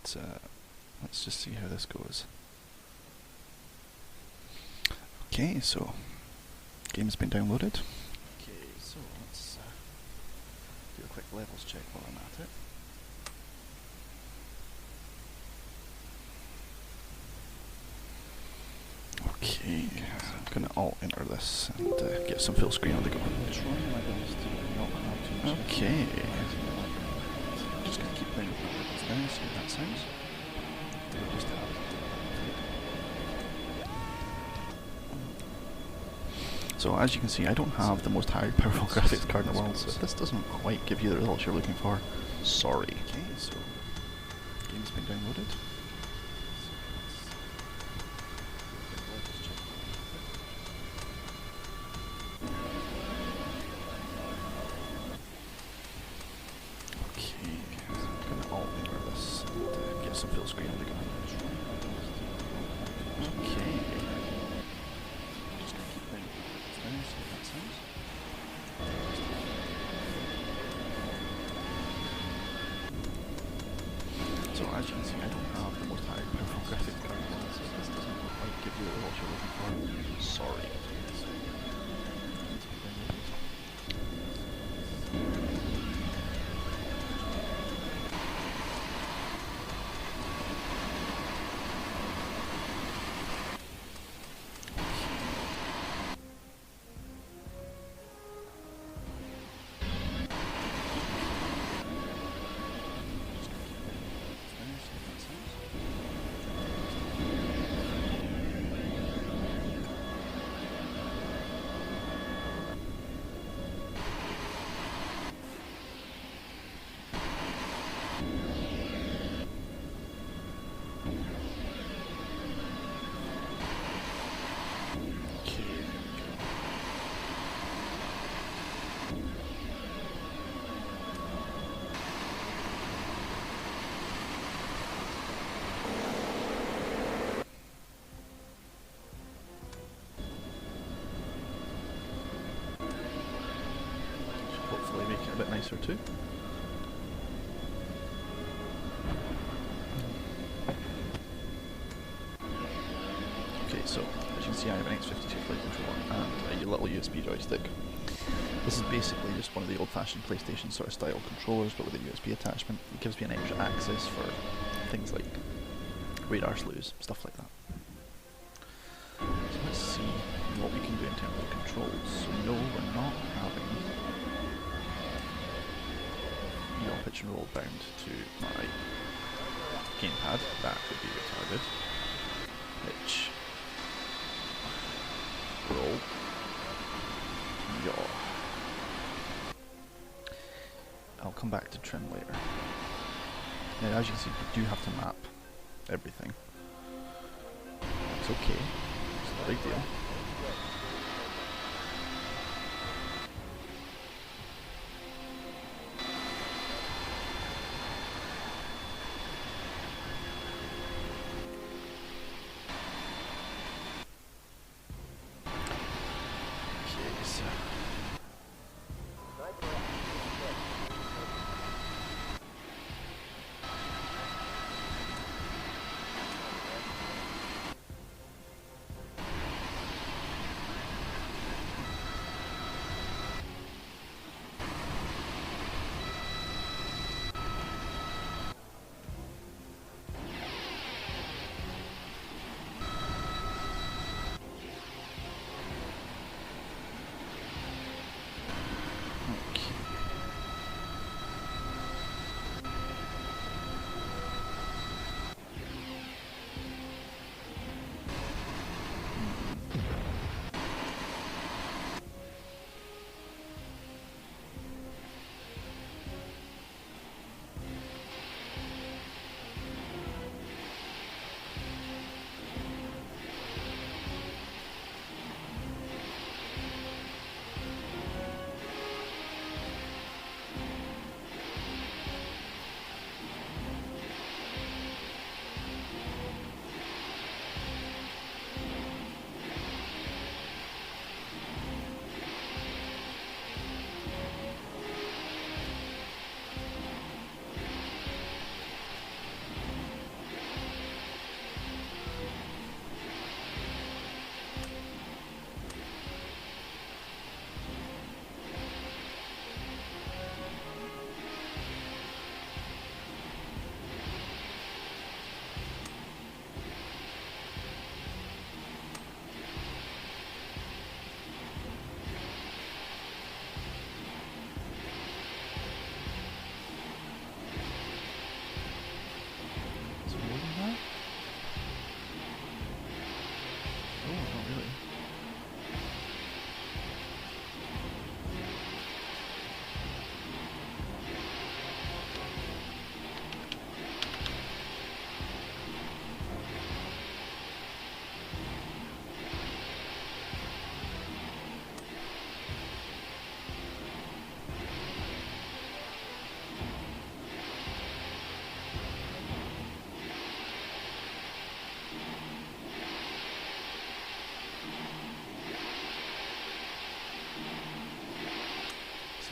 but let's just see how this goes. Okay, so game's been downloaded. Okay, so let's do a quick levels check while I'm at it. Okay, I'm going to alt-enter this and get some full screen on the go. Okay. Just going to keep playing with the levels now, see how that sounds. Just so as you can see, I don't have the most high powerful graphics card in the world, so if this doesn't quite give you the results you're looking for, sorry. Okay, so game's been downloaded. Okay, I'm going to alt-enter this and get some full screen on the go. Okay. Just going to keep playing with the levels now, see how that sounds. So as you can see, I don't have the most high powerful graphics card in the world, so if this doesn't quite give you the results you're looking for, sorry. Hopefully make it a bit nicer too. Okay, so as you can see, I have an X52 flight controller and a little USB joystick. This is basically just one of the old-fashioned PlayStation sort of style controllers, but with a USB attachment. It gives me an extra access for things like radar slews, stuff like that. So let's see what we can do in terms of controls. So no, we're not having yaw pitch and roll bound to my gamepad. That would be retarded. Pitch, roll, yaw. I'll come back to trim later. Now as you can see, we do have to map everything. It's okay, it's not a big deal. Okay, so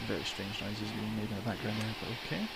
very strange noises being made in the background there, but okay.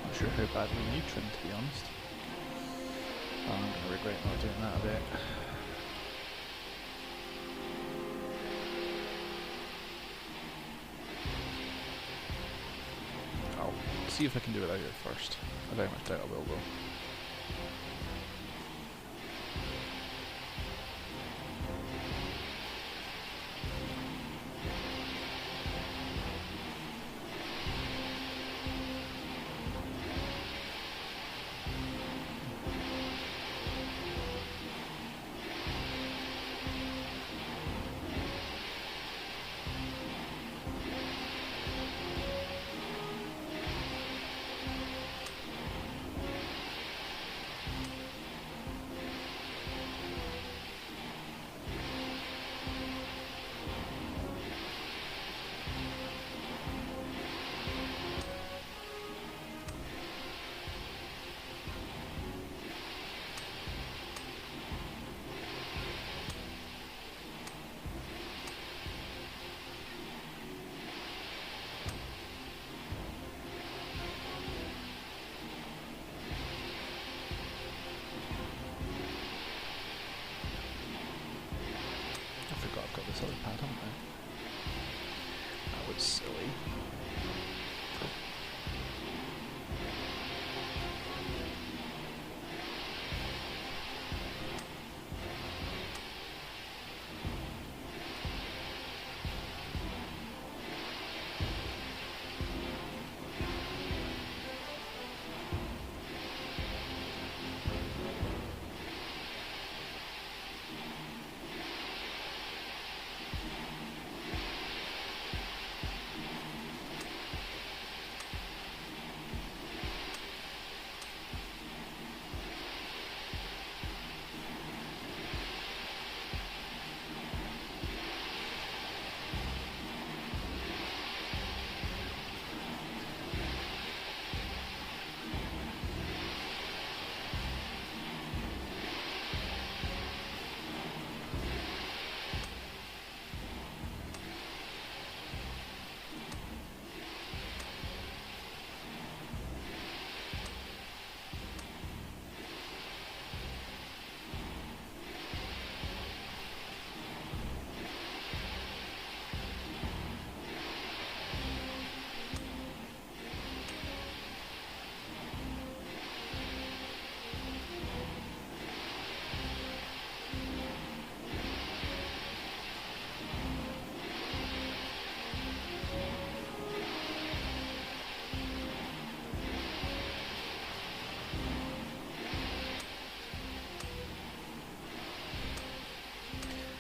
Not sure how badly we need trim, to be honest. Oh, I'm going to regret not doing that a bit. I'll see if I can do it out here first. I very much doubt I will though. I've got this other pad, haven't I? That was silly.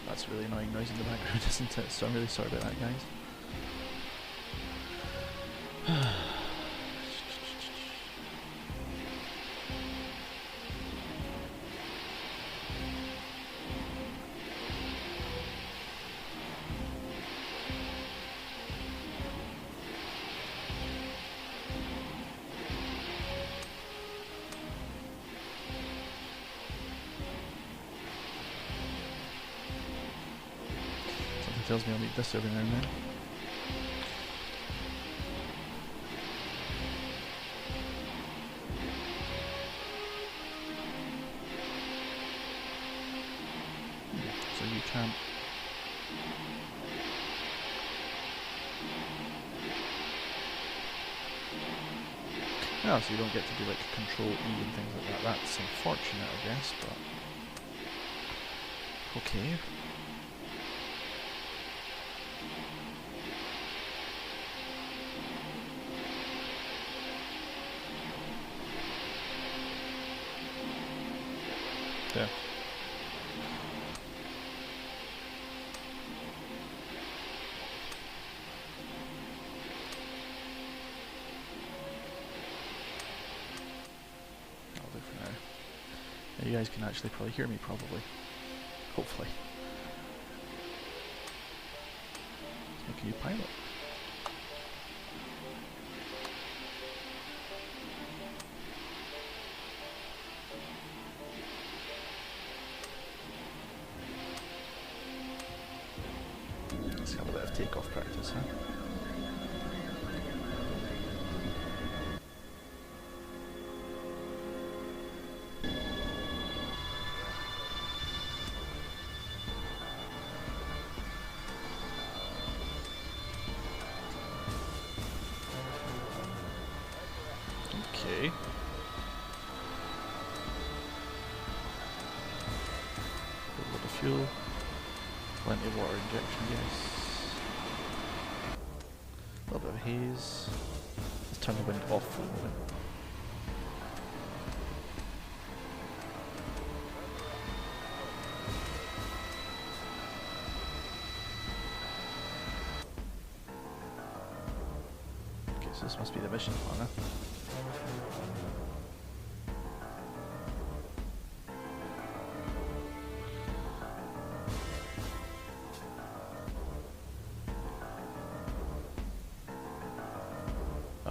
That's really annoying noise in the background, isn't it? So I'm really sorry about that, guys. tells me I'll need this every now and then. So you can't. Oh, so you don't get to do like Control E and things like that. That's unfortunate, I guess, but okay. Yeah. I'll do for now. Yeah, you guys can actually probably hear me, probably. Hopefully. Let's make a new pilot. Let's have a bit of takeoff practice, huh? Okay. A little bit of fuel. Plenty of water injection, yes. A little bit of haze. Let's turn the wind off for a moment. Okay, so this must be the mission planner.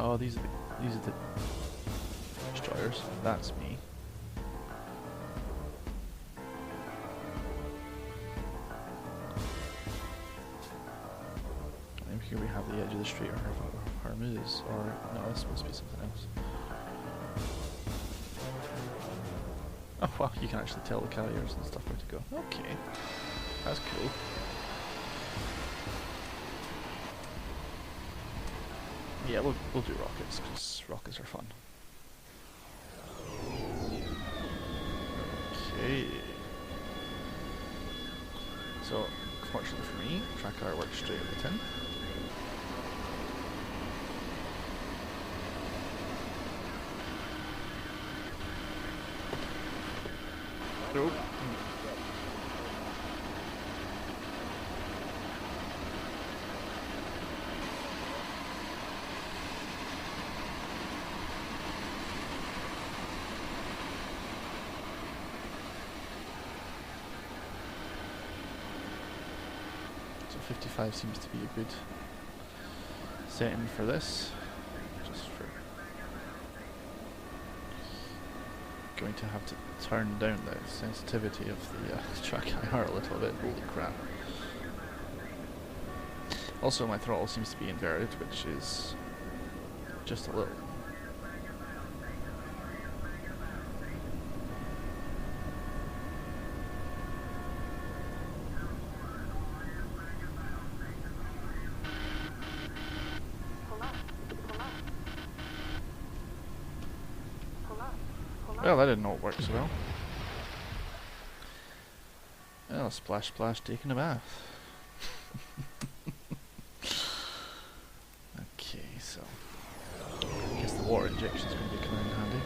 Oh, these are the destroyers. That's me. And here we have the edge of the Strait of Hormuz, or no, this must be something else. Oh wow, you can actually tell the carriers and stuff where to go. Okay, that's cool. Yeah, we'll do rockets, because rockets are fun. Okay. So, fortunately for me, track car works straight at the tin. Nope. So 55 seems to be a good setting for this. Just for going to have to turn down the sensitivity of the track IR a little bit. Holy crap. Also my throttle seems to be inverted, which is just a little. Well, that did not work so well. Well, splash splash taking a bath. Okay, so I guess the water injection is going to be coming in handy.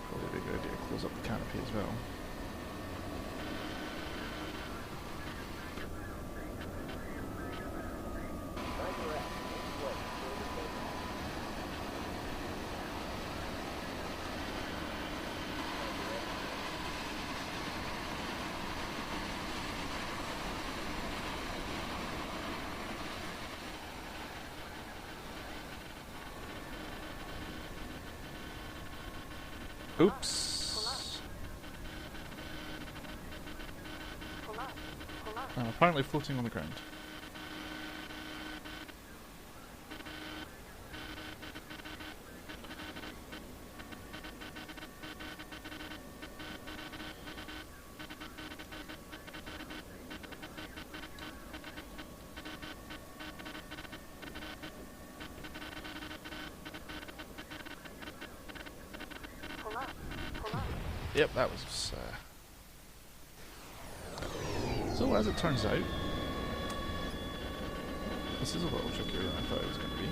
Probably be a good idea to close up the canopy as well. Oops. I'm apparently floating on the ground. Yep, that was... So as it turns out, this is a little trickier than I thought it was going to be.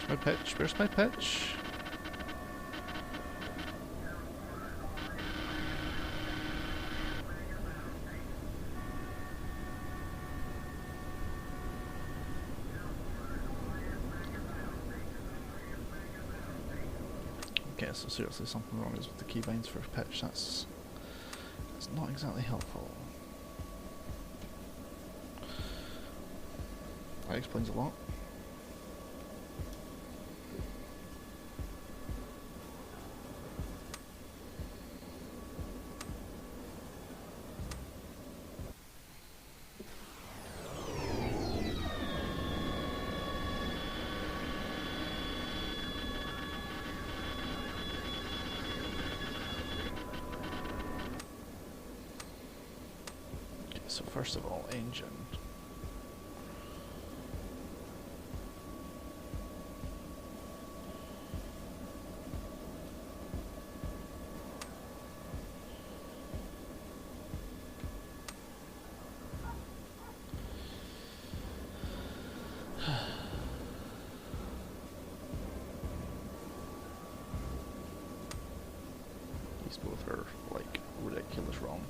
My pitch, where's my pitch? Okay, so seriously something wrong is with the keybinds for pitch, that's not exactly helpful. That explains a lot. So first of all, engine. These both are like ridiculous wrong.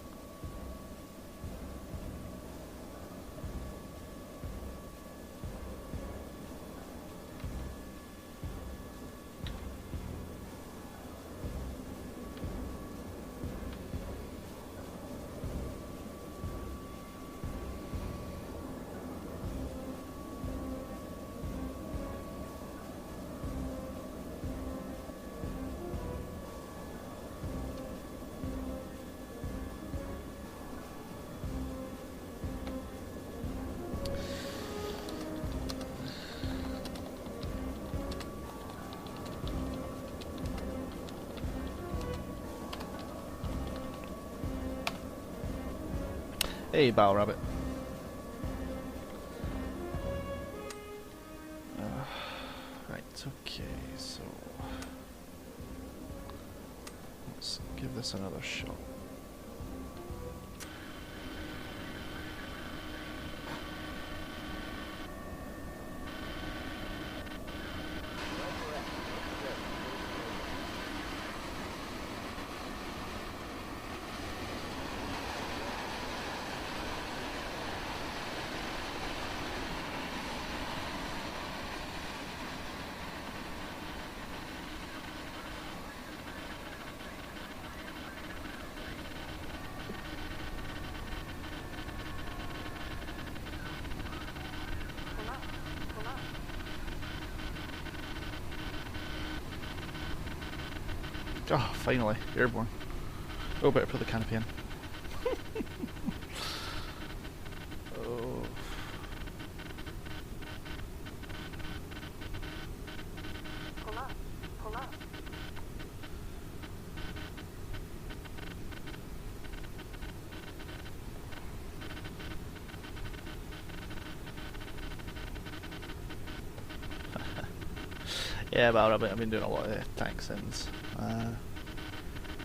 Hey, Battle Rabbit. Right, okay, so let's give this another shot. Oh, finally, airborne. Oh, better put the canopy in. Oh. Pull up. Yeah, well, I've been doing a lot of tank sims.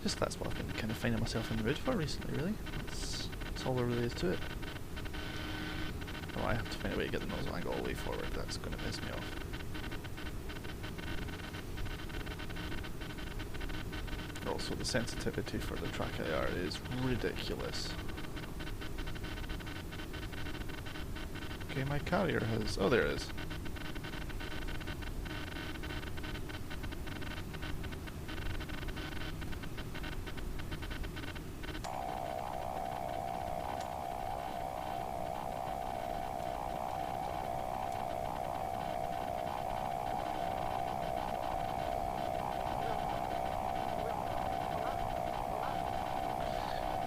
Just that's what I've been kind of finding myself in the mood for recently, really. That's all there really is to it. Oh, I have to find a way to get the nozzle angle all the way forward. That's going to piss me off. Also, the sensitivity for the track IR is ridiculous. Okay, my carrier has... oh, there it is.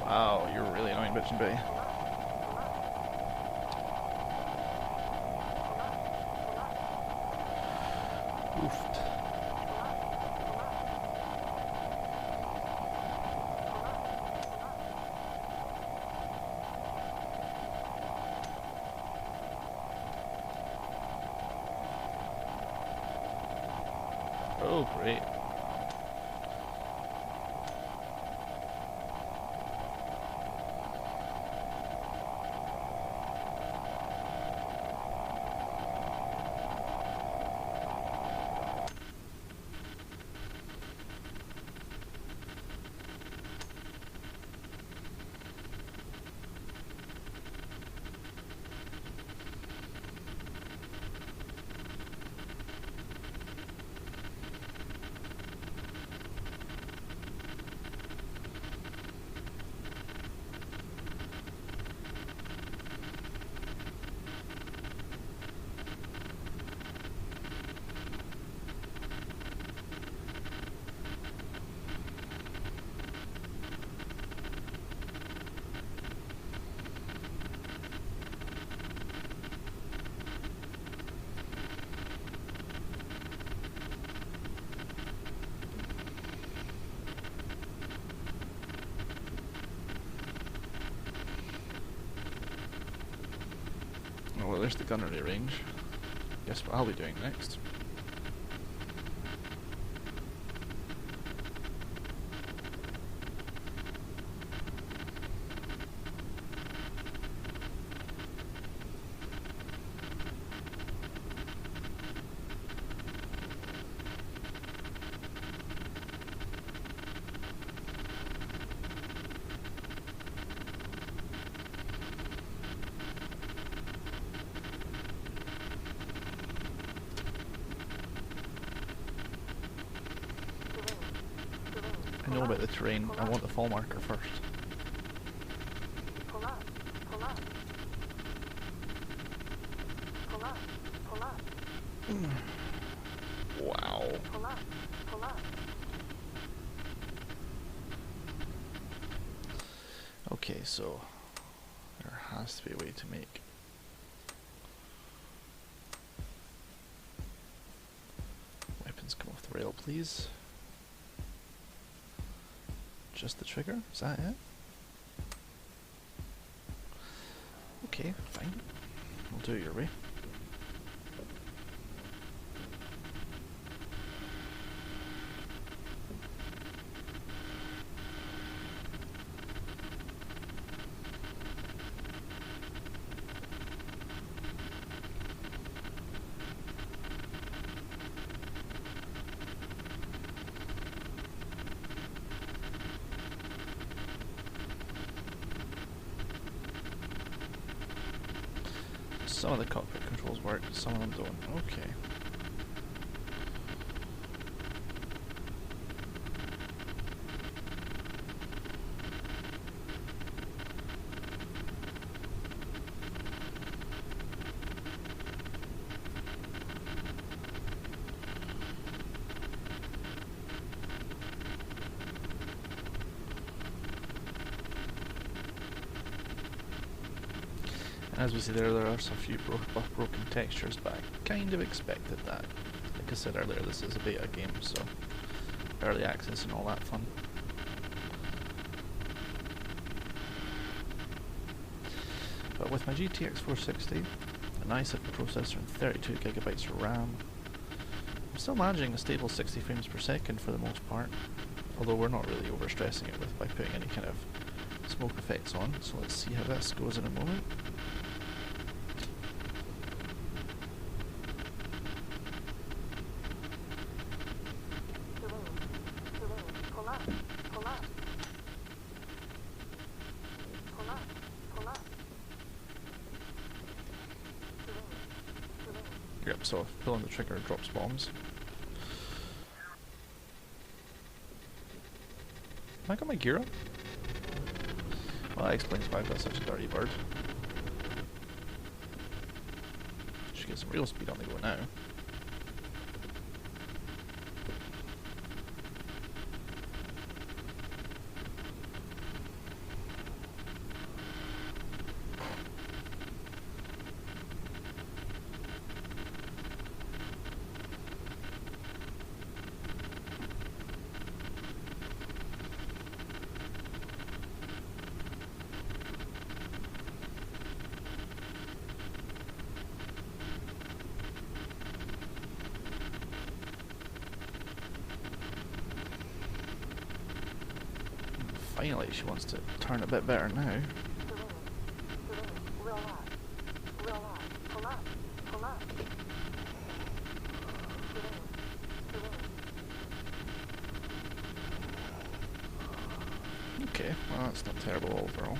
Wow, you're really annoying, bitch and bitty. Oofed. Oh, great. Oh, well, there's the gunnery range. Guess what I'll be doing next. I know about the terrain. I want the fall marker first. Pull up, pull up. Pull up, pull up. Wow. Pull up, pull up. Okay, so there has to be a way to make weapons come off the rail, please. Just the trigger? Is that it? Okay, fine. We'll do it your way. Some of the cockpit controls work, some of them don't. Okay. As we see there are some few broken textures, but I kind of expected that. Like I said earlier, this is a beta game, so early access and all that fun. But with my GTX 460, an i7 processor and 32GB of RAM, I'm still managing a stable 60 frames per second for the most part, although we're not really overstressing it by putting any kind of smoke effects on, so let's see how this goes in a moment. Pull up. Pull up. Pull up. Pull up. Yep, so pulling the trigger drops bombs. Have I got my gear up? Well, that explains why I've got such a dirty bird. Should get some real speed on the go now. Finally, she wants to turn a bit better now. Real up. Real up. Pull up. Pull up. Okay, well that's not terrible overall.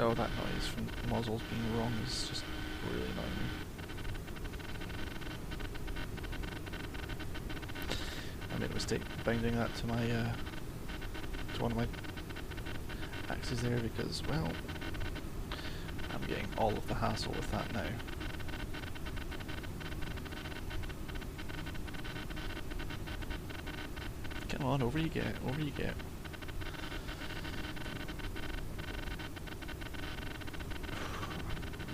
Oh, that noise from muzzles being wrong is just really annoying me. I made a mistake binding that to my to one of my axes there because, well, I'm getting all of the hassle with that now. Come on, over you get, over you get.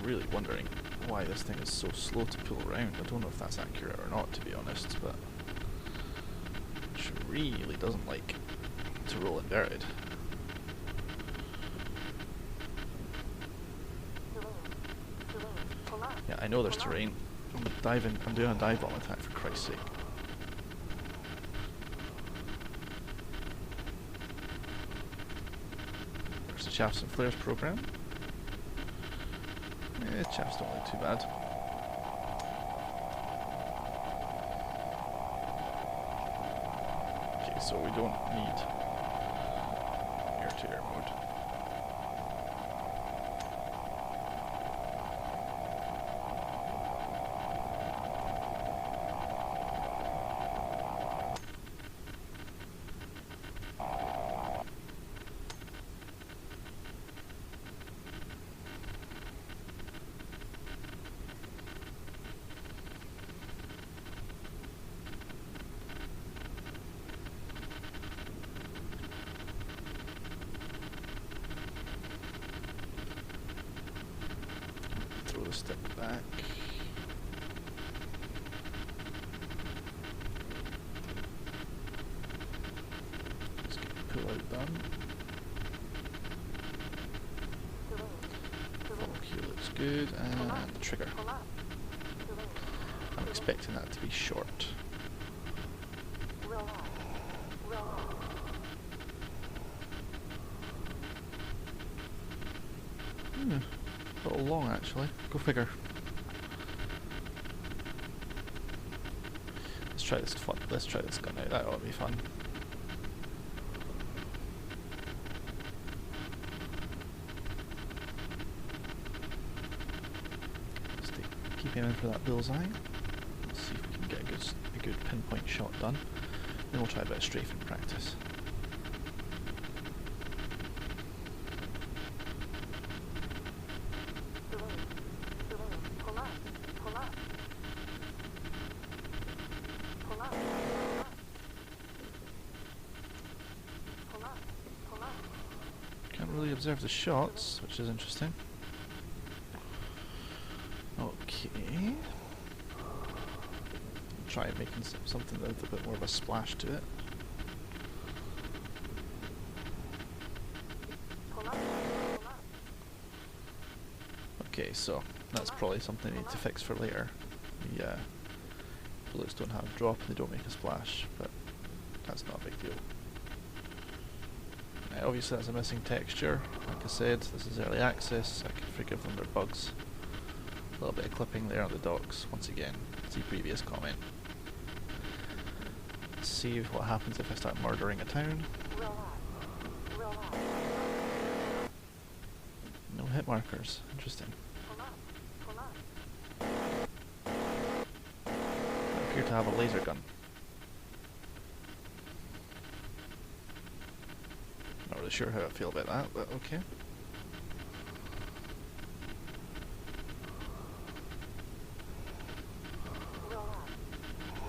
Really wondering why this thing is so slow to pull around. I don't know if that's accurate or not, to be honest, but she really doesn't like to roll inverted. Yeah, I know there's terrain. I'm doing a dive bomb attack for Christ's sake. There's the Chaffs and Flares program. Chaps don't look too bad. Okay, so we don't need air-to-air mode. Step back. Let's get the pull out done. Here looks good, and the trigger. I'm expecting that to be short. A little long actually. Go figure. Let's try this fun. Let's try this gun out. That ought to be fun. Keep aiming for that bullseye. Let's see if we can get a good pinpoint shot done. Then we'll try a bit of strafing practice. Can't really observe the shots, which is interesting. Okay. try making something with a bit more of a splash to it. Pull up. Pull up. Okay, so that's probably something I need to fix for later. The bullets don't have drop and they don't make a splash, but that's not a big deal. Obviously that's a missing texture. Like I said, this is early access, I can forgive them their bugs. A little bit of clipping there on the docks, once again, see previous comment. Let's see what happens if I start murdering a town. Relax. Relax. No hit markers, interesting. Pull up. Pull up. I appear to have a laser gun. Not really sure how I feel about that, but okay. Relax. Relax.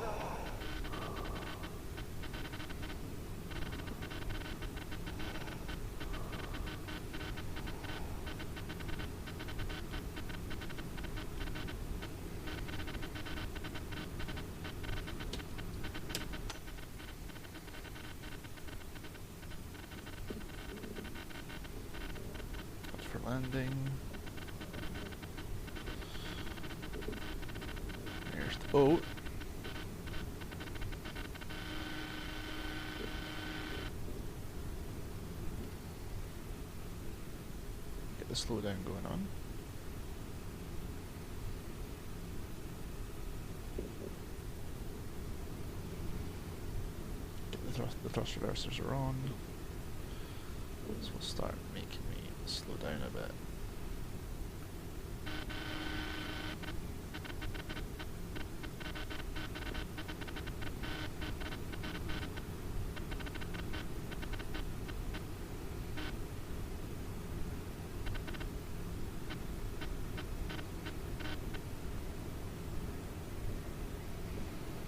That's for landing. There's the boat. Get the slowdown going on. Get the thrust reversers are on. This will start making me slow down a bit.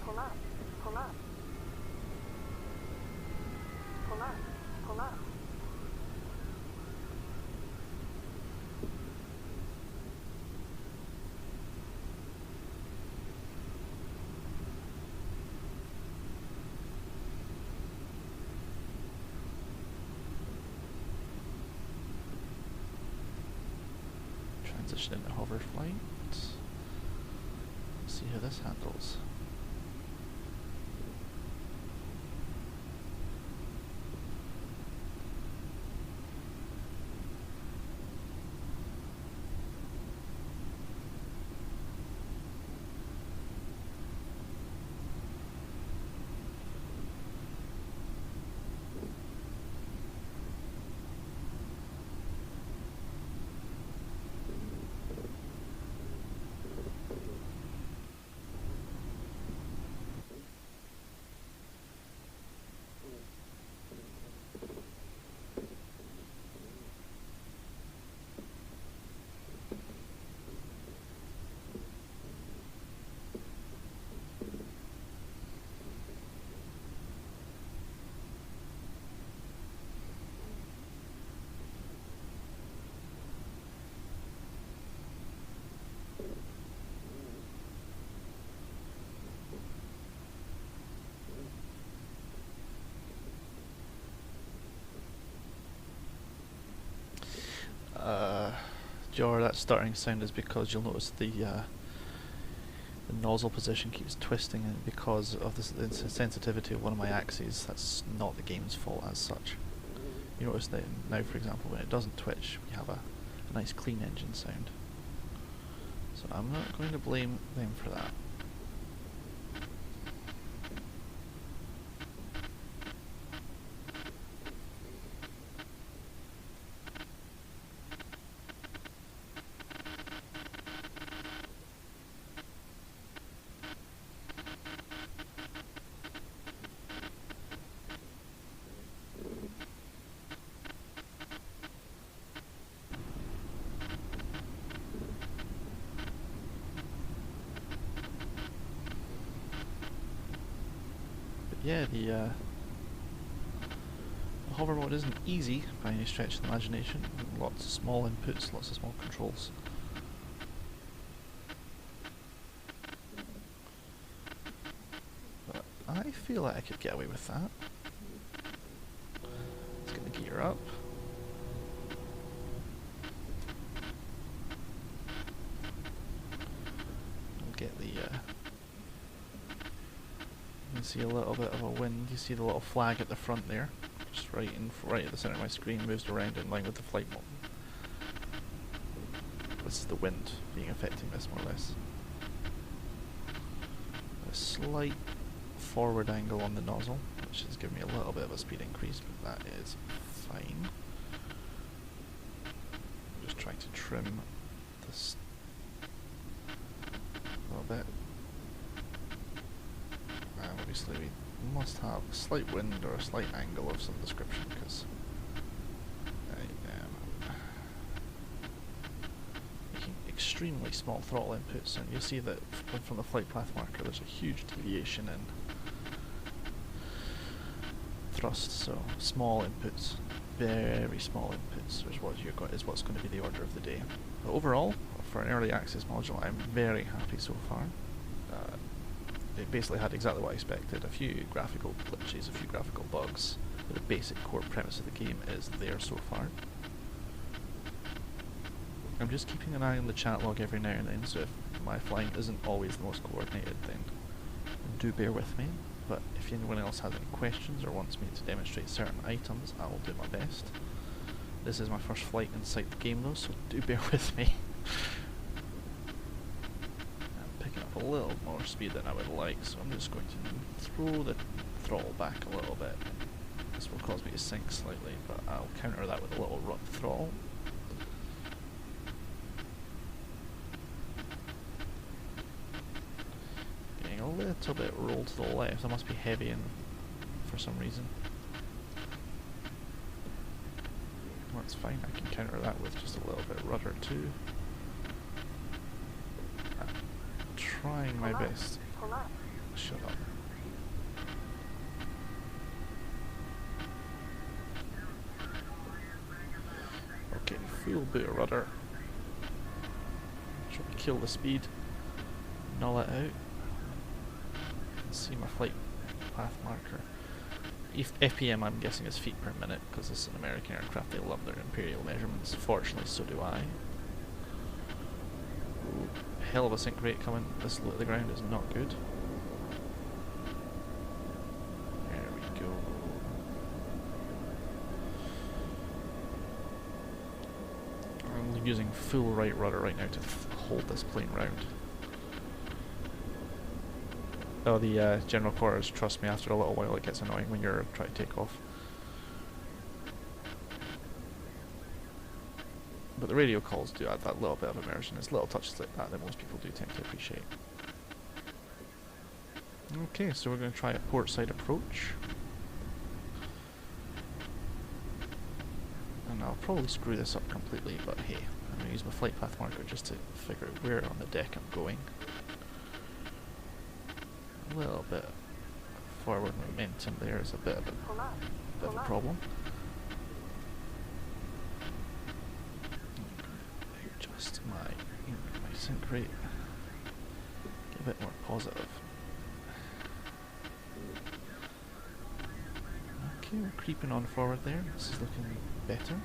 Pull up. Pull up. Pull up. Pull up. Transition into hover flight. See how this handles. Jar, that starting sound is because you'll notice the nozzle position keeps twisting, and because of the sensitivity of one of my axes, that's not the game's fault as such. You notice that now, for example, when it doesn't twitch, we have a nice clean engine sound. So I'm not going to blame them for that. Yeah, the hover mode isn't easy by any stretch of the imagination. Lots of small inputs, lots of small controls. I feel like I could get away with that. Let's get the gear up. We'll get the you can see a little bit of a wind. You see the little flag at the front there, just right at the center of my screen, moves around in line with the flight mode. This is the wind being affecting this more or less. A slight forward angle on the nozzle, which is giving me a little bit of a speed increase, but that is fine. Just trying to trim this a little bit. And obviously we must have a slight wind or a slight angle of some description, because I am making extremely small throttle inputs, and you'll see that from the flight path marker there's a huge deviation in thrust, so small inputs, very small inputs is what's going to be the order of the day. But overall, for an early access module, I'm very happy so far. It basically had exactly what I expected, a few graphical glitches, a few graphical bugs, but the basic core premise of the game is there so far. I'm just keeping an eye on the chat log every now and then, so if my flying isn't always the most coordinated, then do bear with me. But if anyone else has any questions or wants me to demonstrate certain items, I will do my best. This is my first flight inside the game though, so do bear with me. I'm picking up a little more speed than I would like, so I'm just going to throw the throttle back a little bit. This will cause me to sink slightly, but I'll counter that with a little rough throttle. Getting a little bit rolled to the left. I must be heavy in for some reason. That's fine, I can counter that with just a little bit of rudder too. I'm trying my best. Shut up. Okay, full bit of rudder. Try to kill the speed. Null it out. See my flight path marker. FPM I'm guessing is feet per minute, because this is an American aircraft, they love their imperial measurements. Fortunately, so do I. Ooh, hell of a sink rate coming this low to the ground is not good. There we go. I'm using full right rudder right now to hold this plane round. Oh, the general quarters, trust me, after a little while it gets annoying when you're trying to take off. But the radio calls do add that little bit of immersion. It's little touches like that most people do tend to appreciate. Okay, so we're going to try a port side approach. And I'll probably screw this up completely, but hey, I'm going to use my flight path marker just to figure out where on the deck I'm going. A little bit of forward momentum there is a bit of a problem. Adjust my sync rate. Get a bit more positive. Okay, we're creeping on forward there. This is looking better.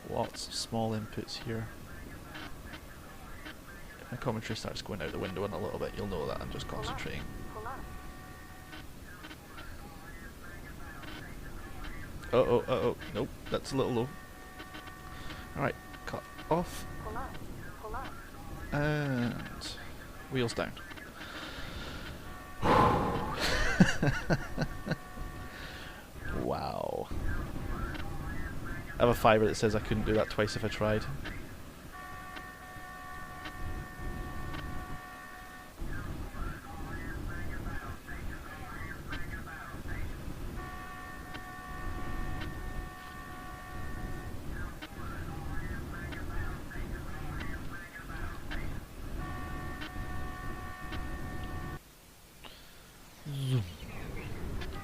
Lots of small inputs here. My commentary starts going out the window in a little bit, you'll know that I'm just concentrating. Uh-oh, nope, that's a little low. Alright, cut off. And wheels down. Wow. I have a fibre that says I couldn't do that twice if I tried.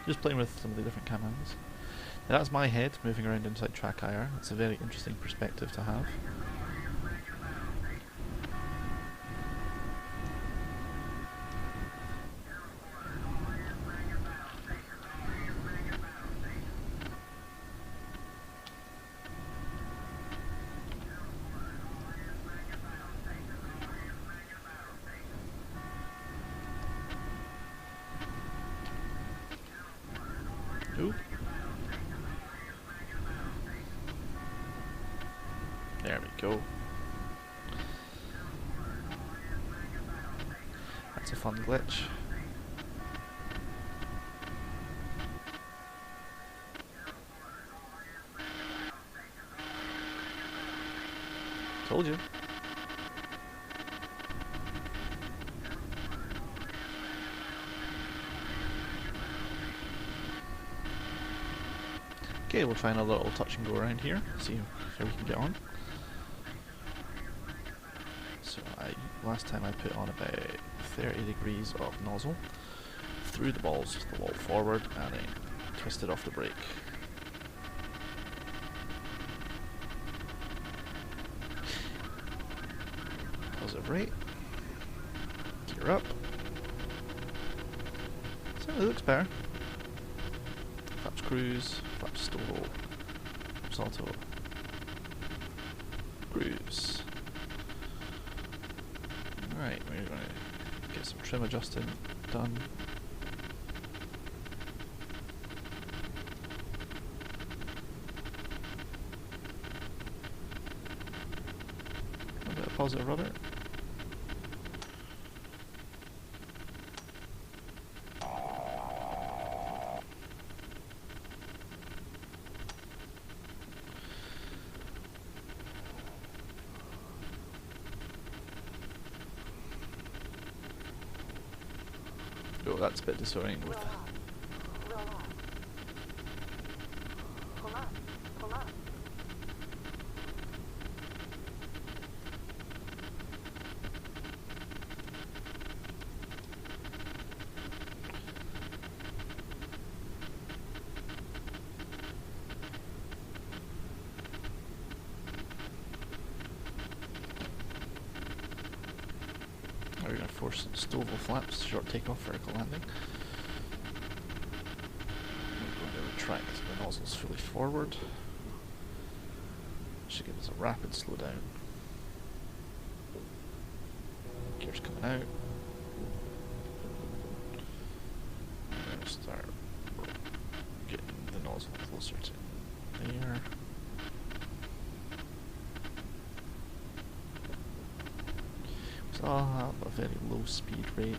Just playing with some of the different commands. Now that's my head moving around inside track IR. It's a very interesting perspective to have. go. That's a fun glitch. Told you. Okay, we'll try another little touch and go around here, see how we can get on. So last time I put on about 30 degrees of nozzle, threw the balls the wall forward and then twisted off the brake. Positive rate. Gear up. So it looks better. Flaps cruise, flaps stall, salto, cruise. Right, we're going to get some trim adjusting done. A bit of positive rudder. Oh, that's a bit disorienting with. Roll off. Pull up. Pull up. We're going to force stall flaps, short takeoff, vertical landing. We're going to retract the nozzles fully forward. Should give us a rapid slowdown. Gears coming out. We're going to start getting the nozzle closer to there. So I'll have a very low speed rate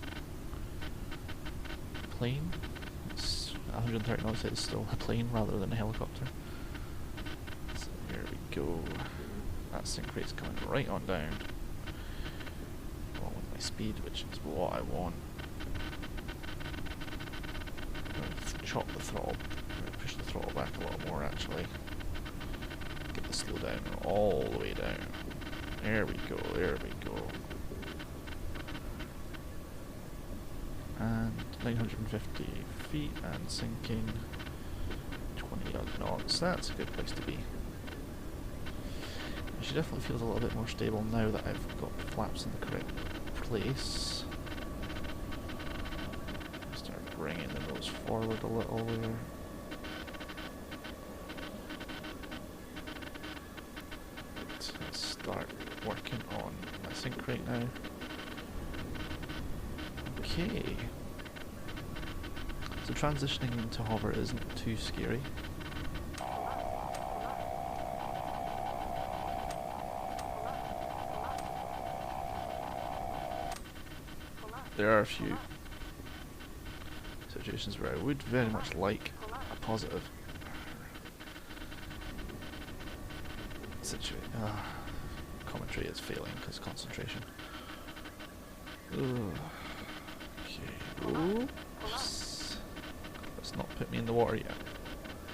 plane. It's 130 knots, it's still a plane rather than a helicopter. So here we go. That sync rate's coming right on down. Along with my speed, which is what I want. I'm going to chop the throttle. I'm going to push the throttle back a little more actually. Get the slowdown all the way down. There we go, there we go. And 950 feet and sinking 20 odd knots. That's a good place to be. She definitely feels a little bit more stable now that I've got the flaps in the correct place. Start bringing the nose forward a little there. Let's start working on my sync rate now. Okay. So transitioning into hover isn't too scary. There are a few situations where I would very much like a positive commentary is failing because concentration. Ugh. Okay. Oops. Let's not put me in the water yet.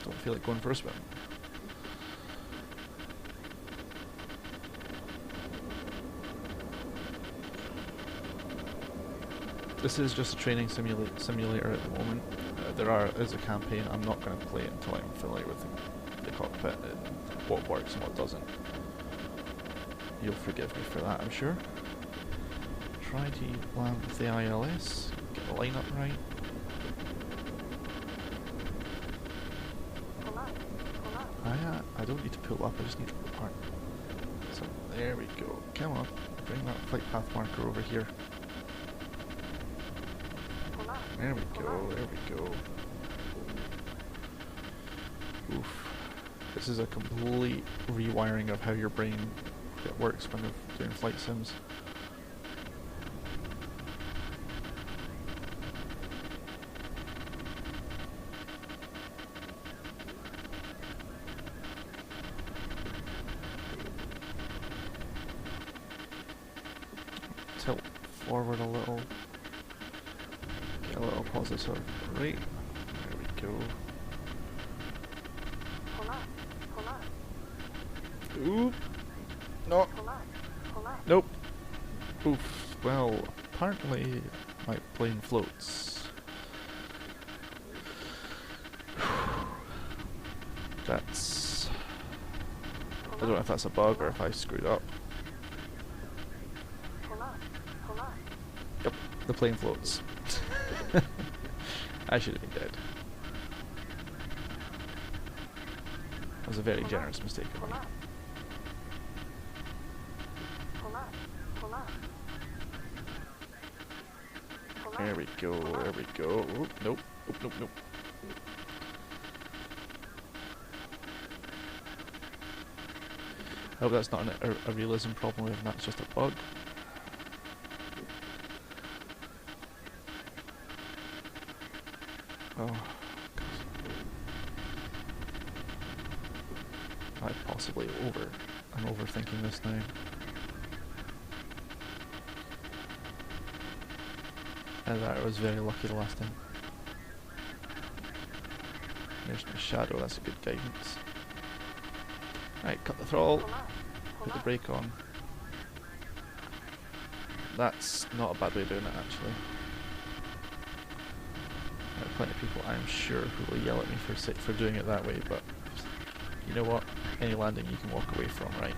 Don't feel like going for a swim. This is just a training simulator at the moment. There is a campaign. I'm not going to play it until I'm familiar with the cockpit and what works and what doesn't. You'll forgive me for that, I'm sure. Try to land with the ILS, get the line up right. I don't need to pull up, I just need to park. So there we go. Come on, bring that flight path marker over here. There we go, there we go. Oof. This is a complete rewiring of how your brain it works when they're doing flight sims. Tilt forward a little. Get a little positive rate. There we go. Pull up. Pull up. Oop. No. Pull up. Pull up. Nope. Oof. Well, apparently my plane floats. That's... I don't know if that's a bug or if I screwed up. Pull up. Pull up. Yep, the plane floats. I should have been dead. That was a very generous mistake of Pull me. up. Pull up. Pull up. Pull up. There we go, there we go. Oop, nope, nope, nope, nope. I hope that's not a realism problem and that's just a bug. Oh, I'm possibly I'm overthinking this now. And that was very lucky the last time. There's my shadow, that's a good guidance. Right, cut the throttle, Pull up. put the brake on. That's not a bad way of doing it actually. There are plenty of people I'm sure who will yell at me for doing it that way, but you know what? Any landing you can walk away from, right?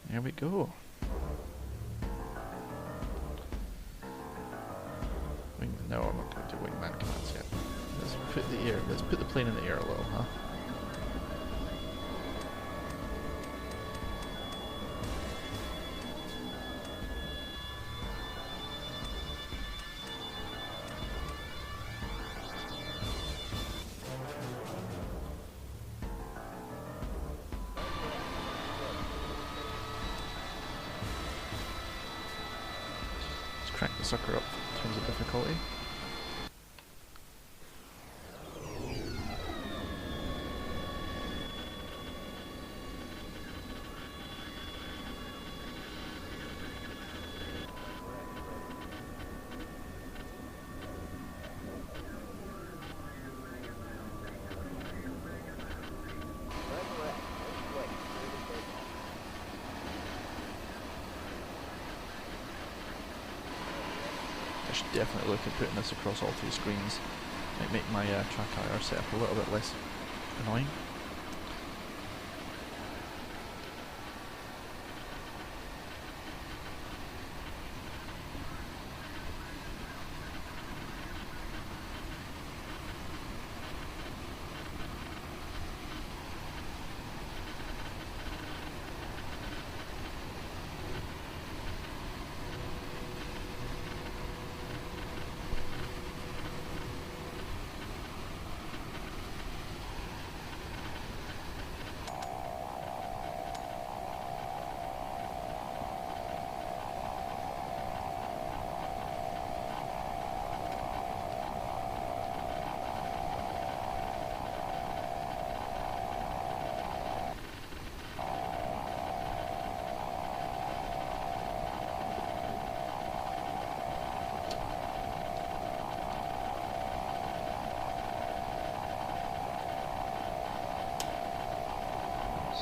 There we go. No, I'm not going to do wingman commands yet. Let's put the plane in the air a little, huh? Let's crank the sucker up in terms of difficulty. I should definitely look at putting this across all three screens. Might make my track IR setup a little bit less annoying.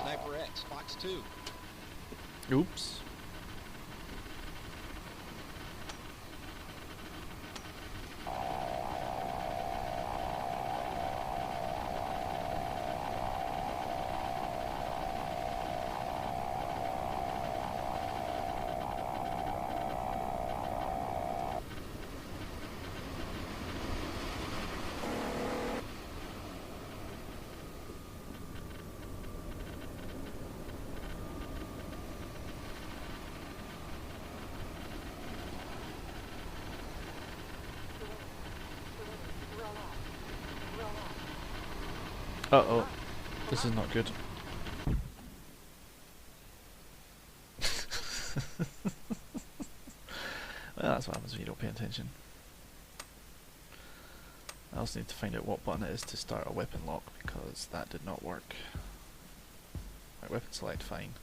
Sniper X, Fox 2. Oops. Uh-oh. This is not good. Well, that's what happens when you don't pay attention. I also need to find out what button it is to start a weapon lock, because that did not work. Right, weapon select, fine.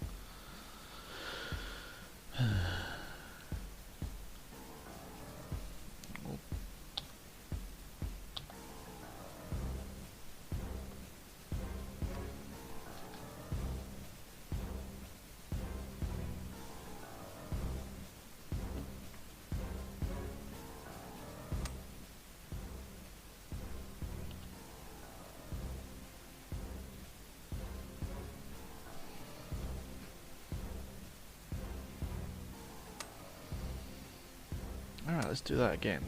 Alright, let's do that again.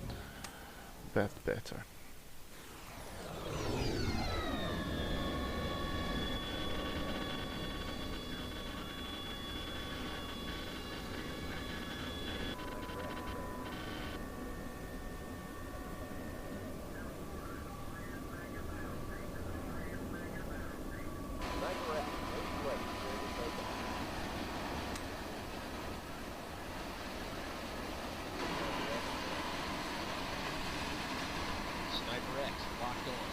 Better. Sniper X, locked on.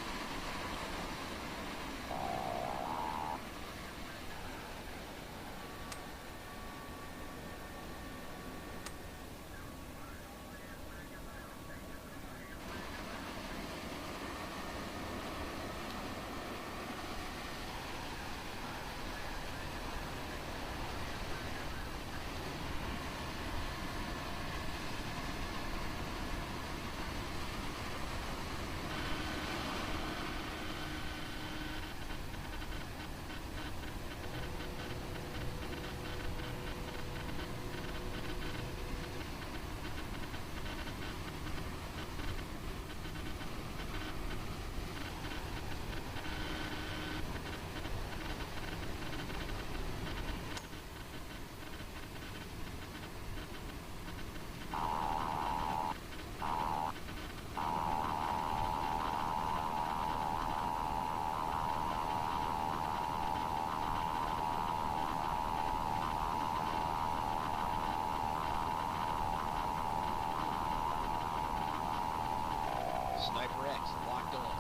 Sniper X, locked on.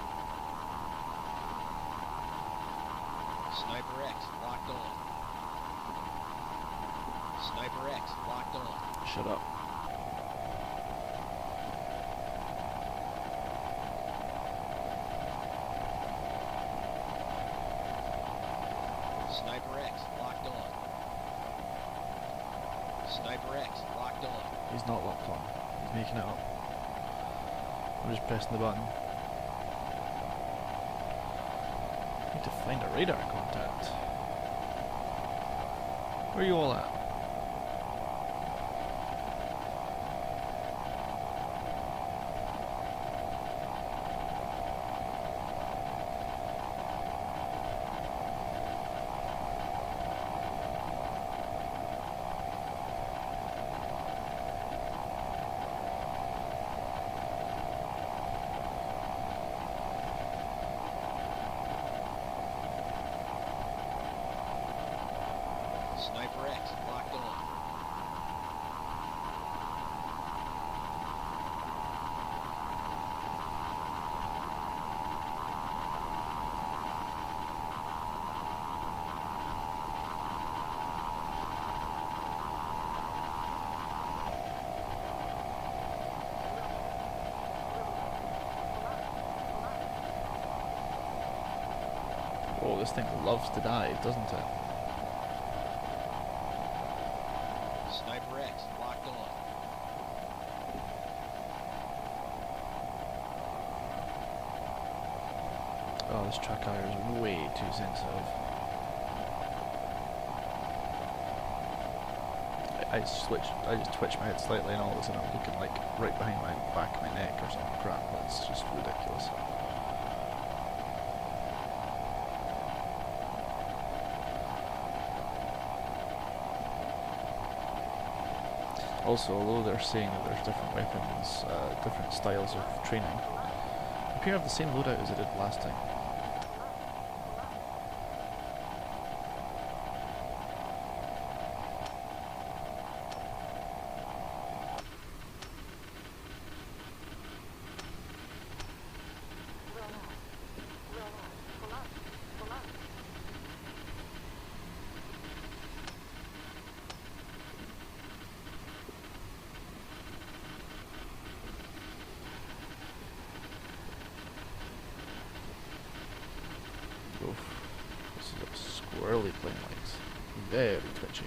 Sniper X, locked on. Sniper X, locked on. Shut up. Sniper X, locked on. Sniper X, locked on. He's not locked on. He's making it up. I'm just pressing the button. Need to find a radar contact. Where are you all at? Sniper X, locked on. Oh, this thing loves to die, doesn't it? Sniper X, locked on. Oh, this track IR is way too sensitive. I just twitch my head slightly and all of a sudden I'm looking like right behind my back of my neck or something crap. It's just ridiculous. Also, although they're saying that there's different weapons, different styles of training, appear to have the same loadout as I did last time. early playing lights. Very twitchy.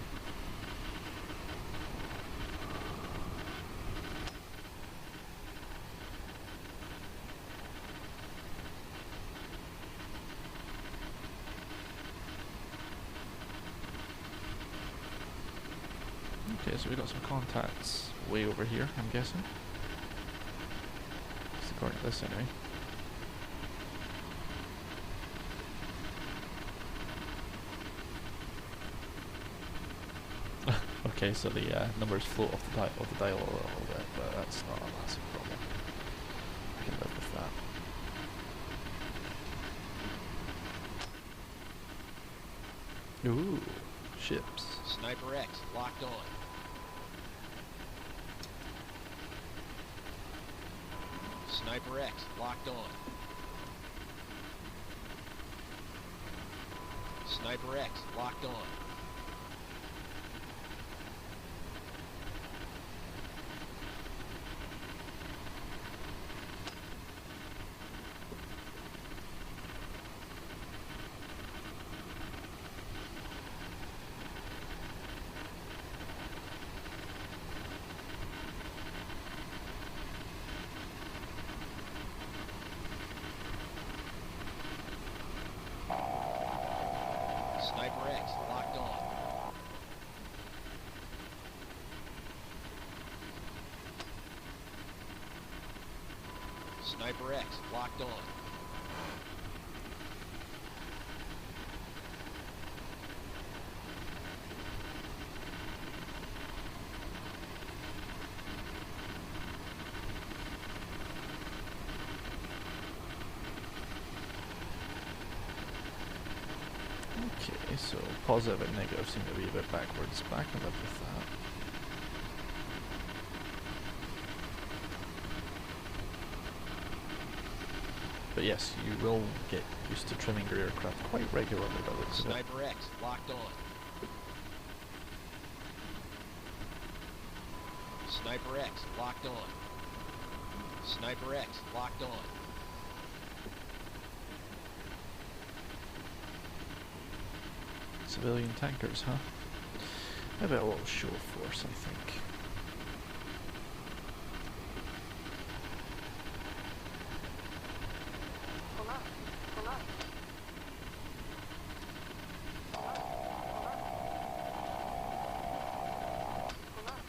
Okay, so we got some contacts way over here, I'm guessing. Just according to this anyway. Okay, so the numbers float off the dial a little bit, but that's not a massive problem. I can live with that. Ooh, ships. Sniper X locked on. Sniper X locked on. Sniper X locked on. Sniper X locked on. Sniper X locked on. Okay, so positive and negative seem to be a bit backwards. Back and live with that. But yes, you will get used to trimming your aircraft quite regularly by the looks of it. Sniper X locked on. Sniper X locked on. Sniper X locked on. Civilian tankers, huh? Maybe a little show force, I think. Pull up. Pull up. Pull up. Pull up.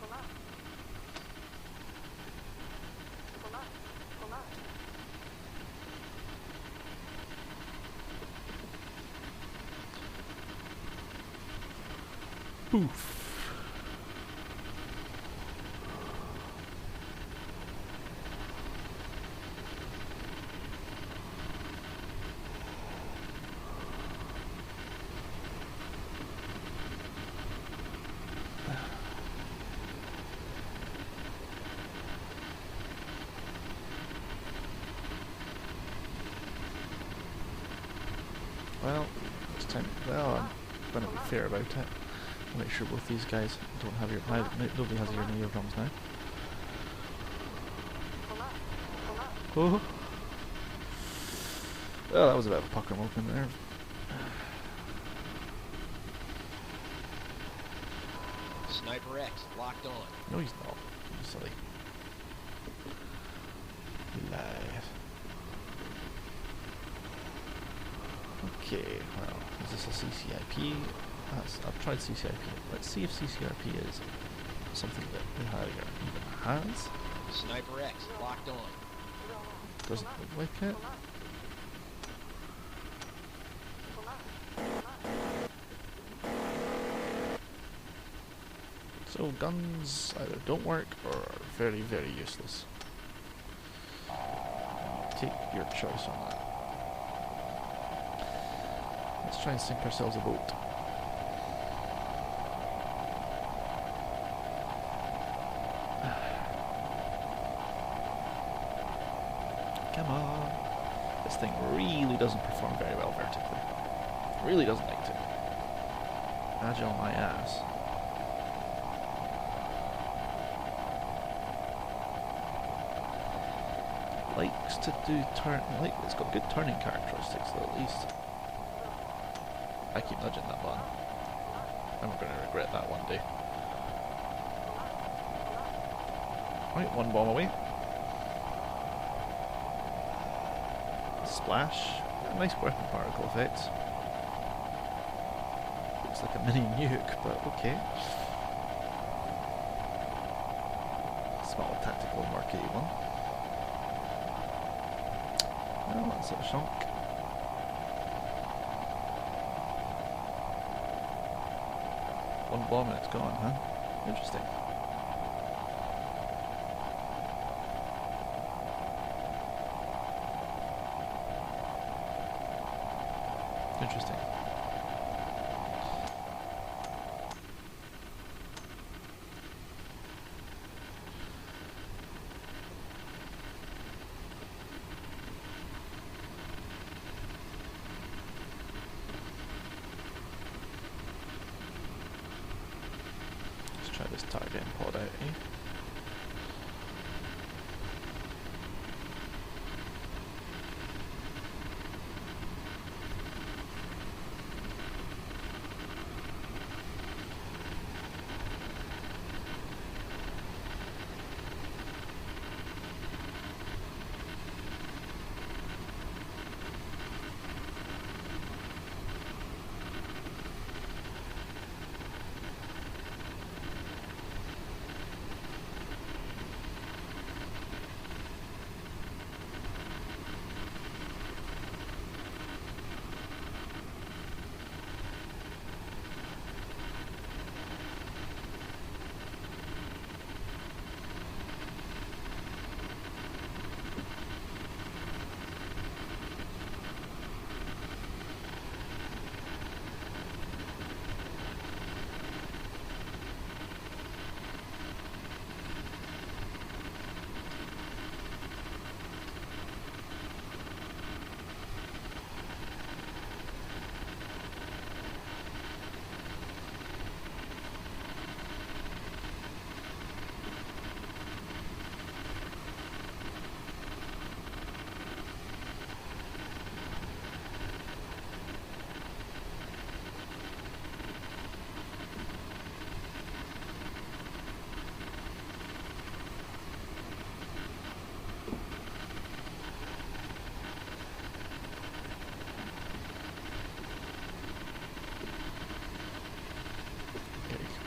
Pull up. Pull up. Pull up. Poof. Well, it's time. Well, I'm gonna be fair about it. I'll make sure both these guys don't have your. Nobody has your eardrums now. Pull up. Pull up. Oh. Well, that was a bit of a pucker moment there. Sniper X locked on. No, he's not. You silly. You lie. Okay, well, is this a CCIP? I've tried CCIP. Let's see if CCRP is something that the Harrier even has. Sniper X locked on. Doesn't look like it. Pull up. Pull up. So guns either don't work or are very, very useless. Take your choice on that. Let's try and sink ourselves a boat. Come on. This thing really doesn't perform very well vertically. Really doesn't like to. Agile my ass. Likes to do turn. It's got good turning characteristics though, at least. I keep nudging that button. I'm going to regret that one day. Right, one bomb away. Splash. A nice weapon particle effect. Looks like a mini nuke, but okay. Small tactical Mark 81. Oh, that's a shock. One bomb and it's gone, huh? Interesting. Interesting. Let's try this target and pod out, eh?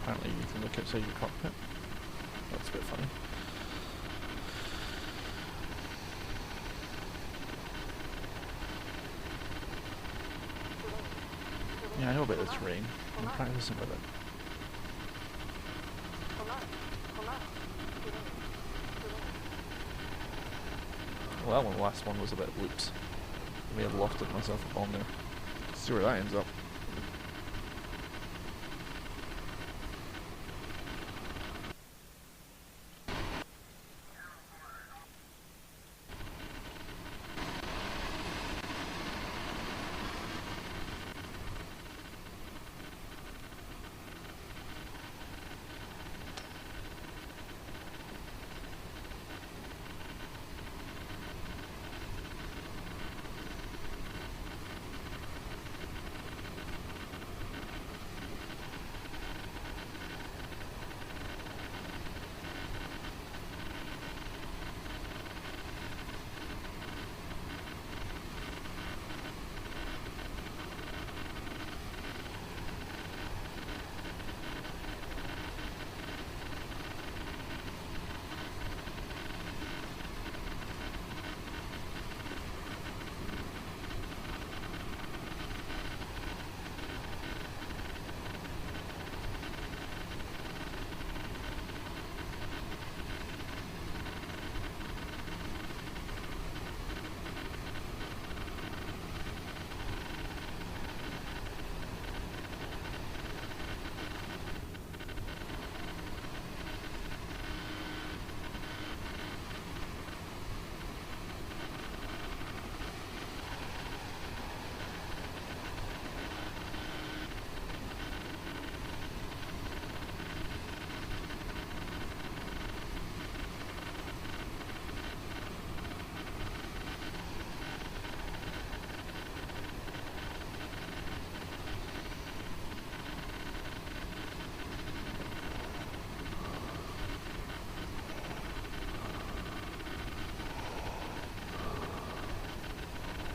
Apparently you can look outside your cockpit. That's a bit funny. Yeah, I know about the terrain. I'm practicing with it. Well, that one, last one was a bit loops. I may have lofted myself a bomb there. See where that ends up.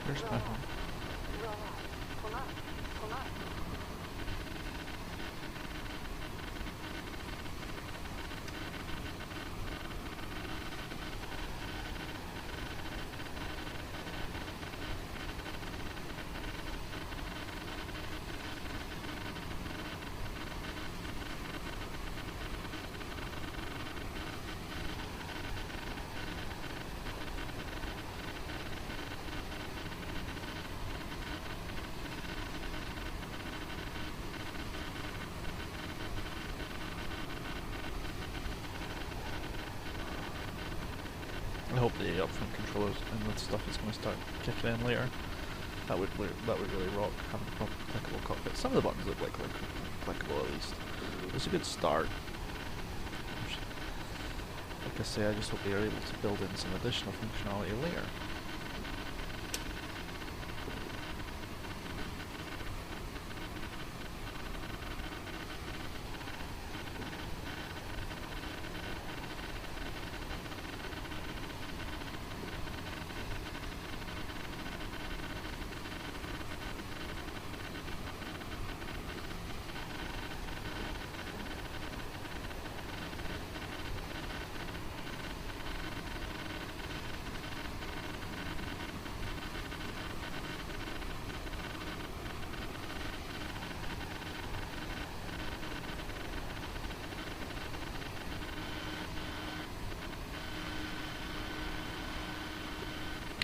Where's my home? Roll out. Pull up. Pull up. I hope the upfront controllers and the stuff is going to start kicking in later. That would really rock, having a proper clickable cockpit. Some of the buttons look like clickable at least. It's a good start. Like I say, I just hope they are able to build in some additional functionality later.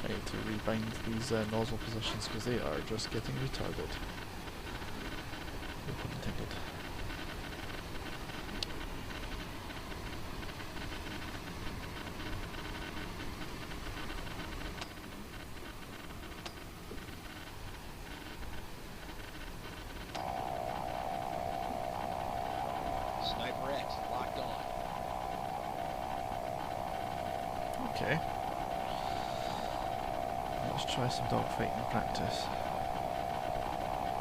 I need to rebind these nozzle positions because they are just getting retarded. No pun intended. Sniper X locked on. Okay. Let's try some dogfighting practice.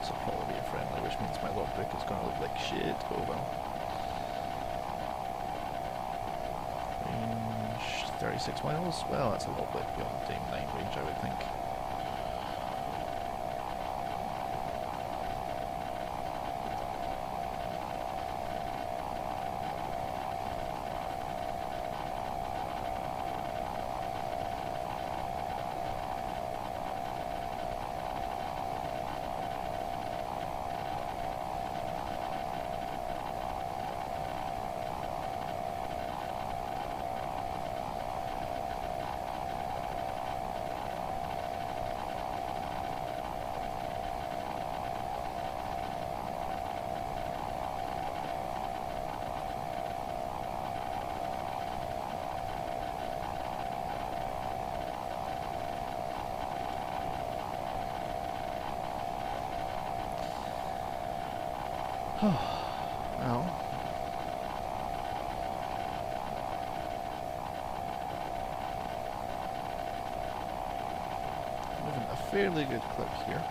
This will probably be a friendly, which means my logbook is going to look like shit. Oh well. Range 36 miles? Well, that's a little bit beyond the 9 range, I would think. Well, moving a fairly good clip here.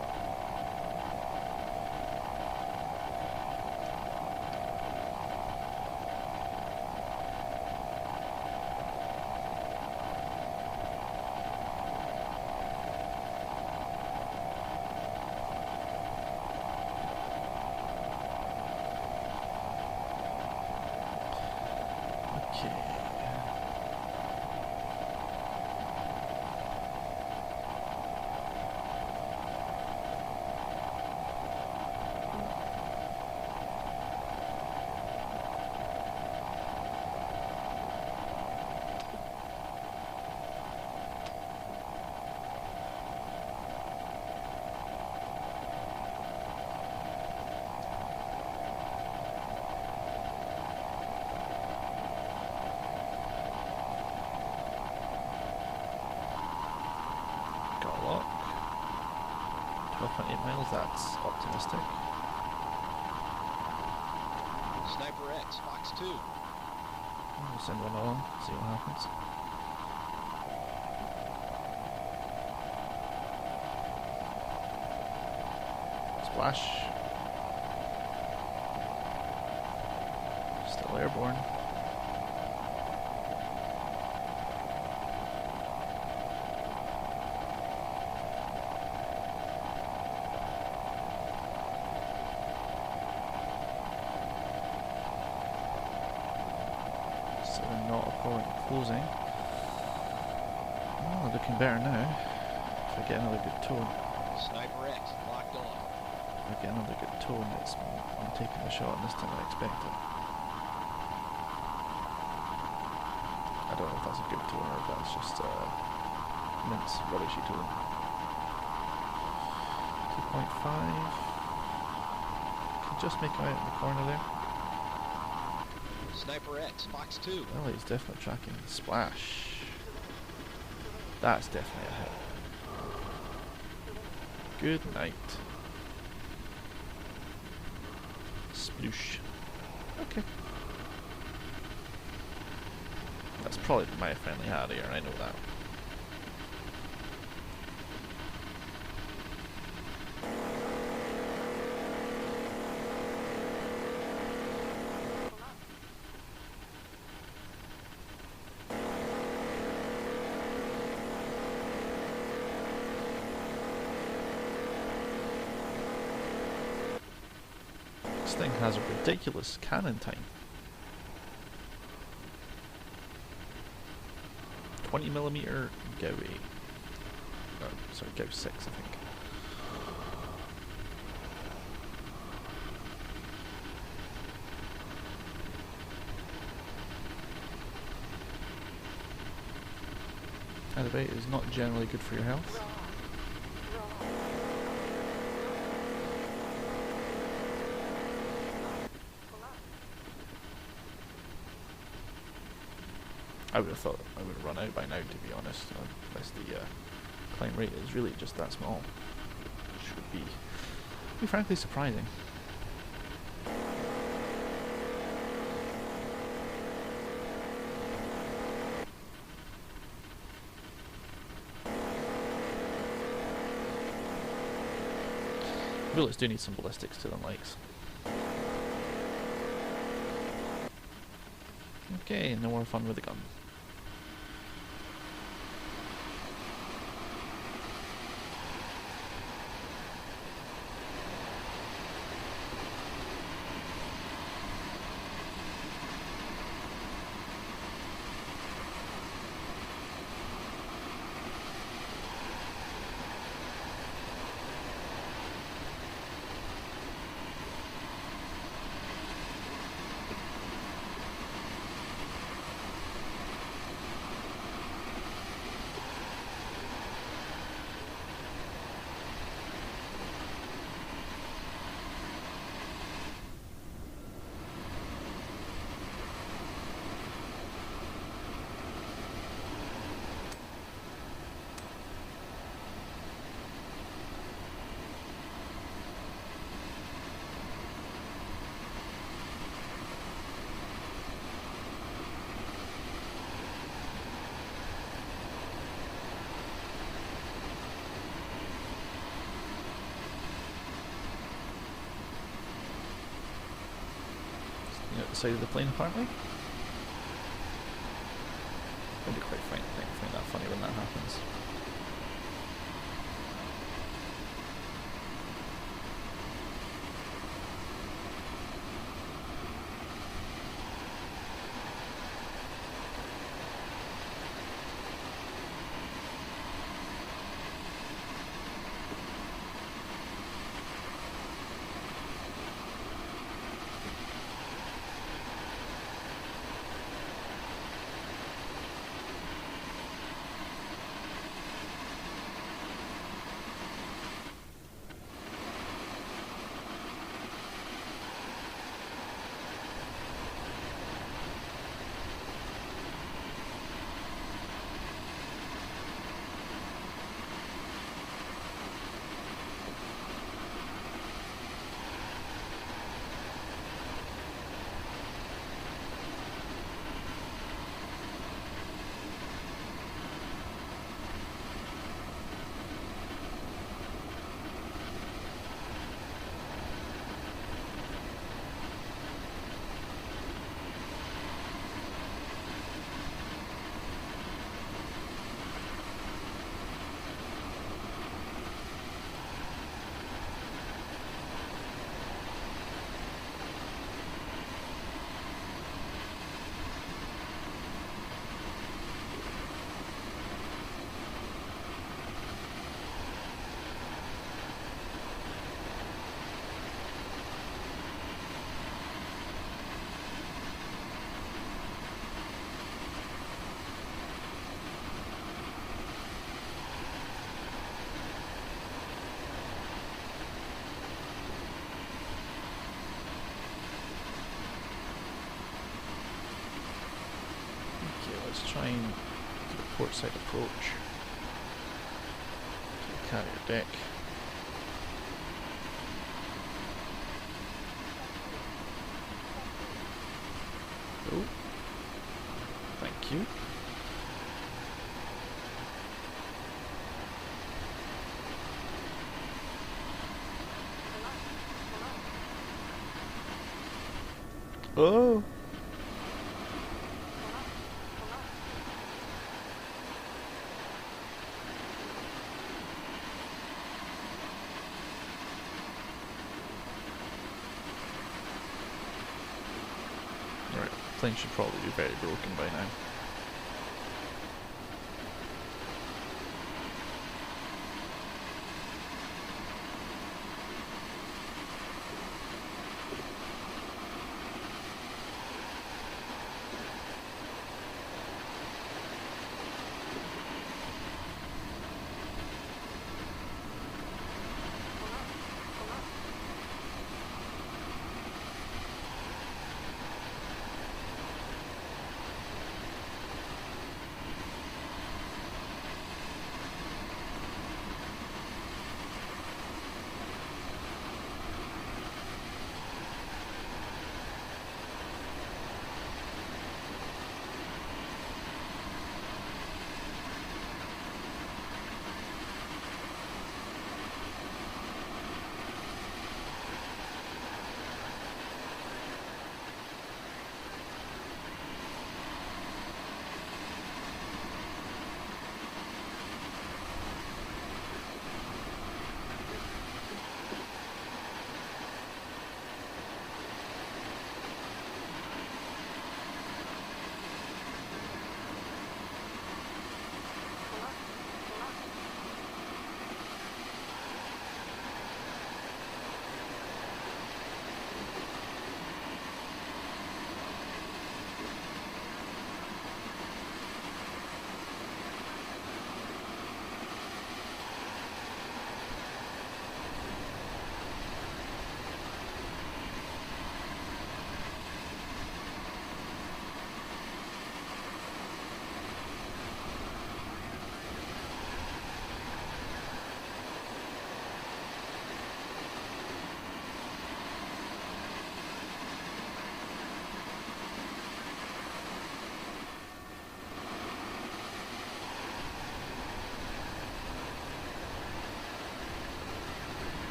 Okay. Got a lock. 12.8 miles, that's optimistic. Sniper X, Fox 2. We'll send one along, see what happens. Splash. Still airborne. Probably not a point in closing. Oh, looking better now. If I get another good tone. Sniper X locked on. If I get another good tone, it's I'm taking the shot, and this time I expect it. I don't know if that's a good tone or if that's just mince rubbishy tone. 2.5. Can just make him out in the corner there. Sniper X, Fox 2. Well, he's definitely tracking. Splash. That's definitely a hit. Good night. Sploosh. Okay. That's probably my friendly Harrier, I know that. This thing has a ridiculous cannon time. 20mm Gowie. Oh, sorry, Gow 6 I think. Elevate is not generally good for your health. I would have thought I would have run out by now, to be honest, unless the climb rate is really just that small, which would be frankly surprising. Bullets do need some ballistics to them likes. Okay, no more fun with the gun. At the side of the plane apparently. I do quite find that funny when that happens. let's try and do a port side approach to the carrier deck. Oh, thank you. Oh! Right, the plane should probably be very broken by now.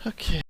Okay.